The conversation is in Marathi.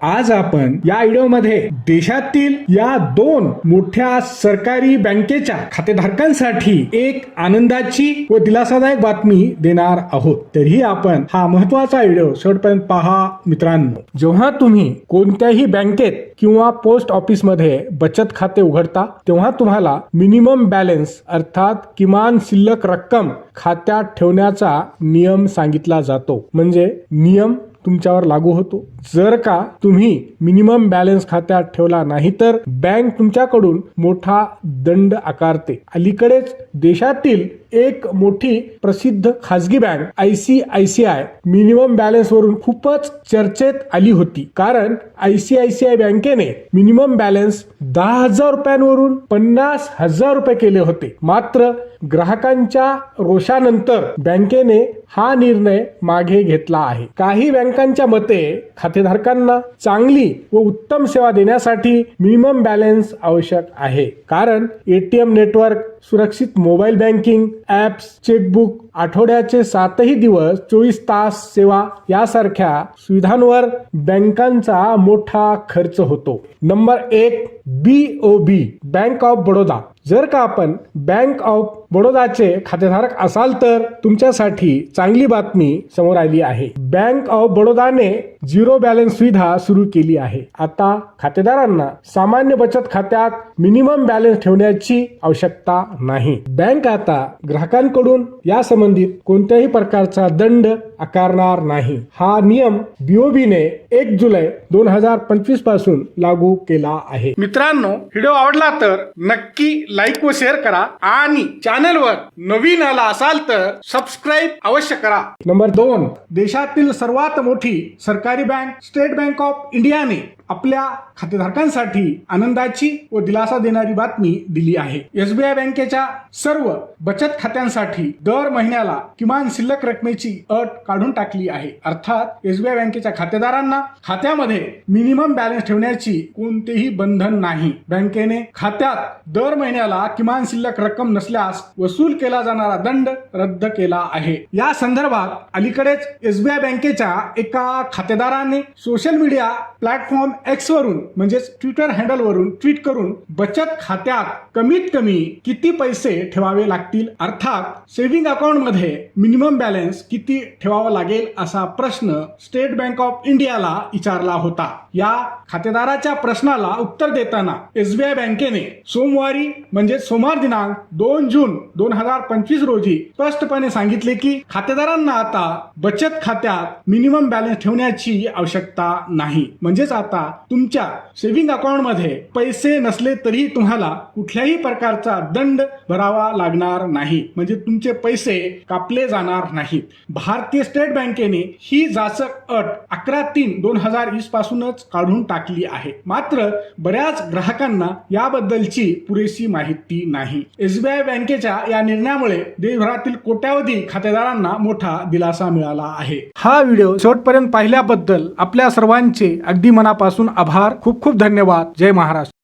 आज आपण या व्हिडिओमध्ये देशातील या दोन मोठ्या सरकारी बँकेच्या खातेधारकांसाठी एक आनंदाची व दिलासादायक बातमी देणार आहोत। तरीही आपण हा महत्त्वाचा व्हिडिओ शेवटपर्यंत पहा मित्रांनो। जेव्हा तुम्ही कोणत्याही बँकेत किंवा पोस्ट ऑफिस मध्ये बचत खाते उघडता तेव्हा तुम्हाला मिनिमम बॅलन्स अर्थात किमान शिल्लक रक्कम खात्यात ठेवण्याचा नियम सांगितला जातो। म्हणजे नियम तुमच्यावर लागू होतो। जर का तुम्ही मिनिमम बॅलन्स खात्यात ठेवला नाही तर बँक तुमच्याकडून मोठा दंड आकारते। अलीकडेच देशातील एक मोठी प्रसिद्ध खासगी बँक ICICI मिनिमम बॅलन्स वरून खूपच चर्चेत आली होती, कारण ICICI बँकेने मिनिमम बॅलन्स 10,000 रुपयांवरून 50,000 रुपये केले होते। मात्र ग्राहकांच्या रोषानंतर बँकेने हा निर्णय मागे घेतला आहे। काही बँकांच्या मते खातेधारकांना चांगली व उत्तम सेवा देण्यासाठी मिनिमम बॅलन्स आवश्यक आहे, कारण ATM नेटवर्क, सुरक्षित मोबाईल बँकिंग ॲप्स, चेकबुक, आठवड्याचे 7ही दिवस 24 तास सेवा यासारख्या सुविधांवर बँकांचा मोठा खर्च होतो। Number 1 BOB bank of Baroda. जर का आपण बँक ऑफ बडोदाचे खातेधारक असाल तर तुमच्यासाठी चांगली बातमी समोर आली आहे। बँक ऑफ बडोदाने झिरो बॅलन्स सुविधा सुरू केली आहे। आता खातेदारांना सामान्य बचत खात्यात मिनिमम बॅलन्स ठेवण्याची आवश्यकता नाही। बँक आता ग्राहकांकडून या संबंधित कोणत्याही प्रकारचा दंड आकारणार नाही। हा नियम BOB ने 1 जुलै 2025 पासून लागू केला आहे। मित्रांनो, व्हिडिओ आवडला तर नक्की लाईक व शेअर करा आणि चॅनलवर नवीन आला असाल तर सबस्क्राईब अवश्य करा। नंबर 2 देशातील सर्वात मोठी सरकारी बँक स्टेट बँक ऑफ इंडियाने आपल्या खातेधारकांसाठी आनंदाची व दिलासा देणारी बातमी दिली आहे। SBI बँकेच्या सर्व बचत खात्यांसाठी दर महिन्याला किमान शिल्लक रकमेची अट काढून टाकली आहे। अर्थात SBI बँकेच्या खातेदारांना खात्यामध्ये मिनिमम बॅलन्स ठेवण्याची कोणतेही बंधन नाही। बँकेने खात्यात दर महिन्याला किमान शिल्लक रक्कम नसल्यास वसूल केला जाणारा दंड रद्द केला आहे। या संदर्भात अलीकडेच SBI बँकेच्या एका खातेदाराने सोशल मीडिया प्लॅटफॉर्म X वरून म्हणजेच ट्विटर हँडल वरून ट्विट करून बचत खात्यात कमीत कमी किती पैसे ठेवावे लागतील अर्थात सेव्हिंग अकाउंट मध्ये मिनिमम बॅलन्स किती ठेवावा लागेल असा प्रश्न स्टेट बँक ऑफ इंडियाला विचारला होता। या खातेदाराच्या प्रश्नाला उत्तर देताना SBI बँकेने सोमवारी म्हणजे सोमवार दिनांक 2 जून 2025 रोजी स्पष्टपणे सांगितले की खातेदारांना आता बचत खात्यात मिनिमम बॅलन्स ठेवण्याची आवश्यकता नाही। म्हणजेच आता तुमच्या सेव्हिंग अकाउंट मध्ये पैसे नसले तरी तुम्हाला कुठल्याही प्रकारचा दंड भरावा लागणार नाही, म्हणजे तुमचे पैसे कापले जाणार नाहीत। भारतीय स्टेट बँकेने ही जाचक अट 11/3/2020 पासूनच काढून टाकली आहे। मात्र बऱ्याच ग्राहकांना याबद्दलची पुरेशी माहिती नाही। SBI बँकेच्या या निर्णयामुळे देशभरातील कोट्यावधी खातेदारांना मोठा दिलासा मिळाला आहे। हा व्हिडिओ शेवटपर्यंत पाहिल्याबद्दल आपल्या सर्वांचे अगदी मनापासून आभार। खूप खूप धन्यवाद। जय महाराष्ट्र।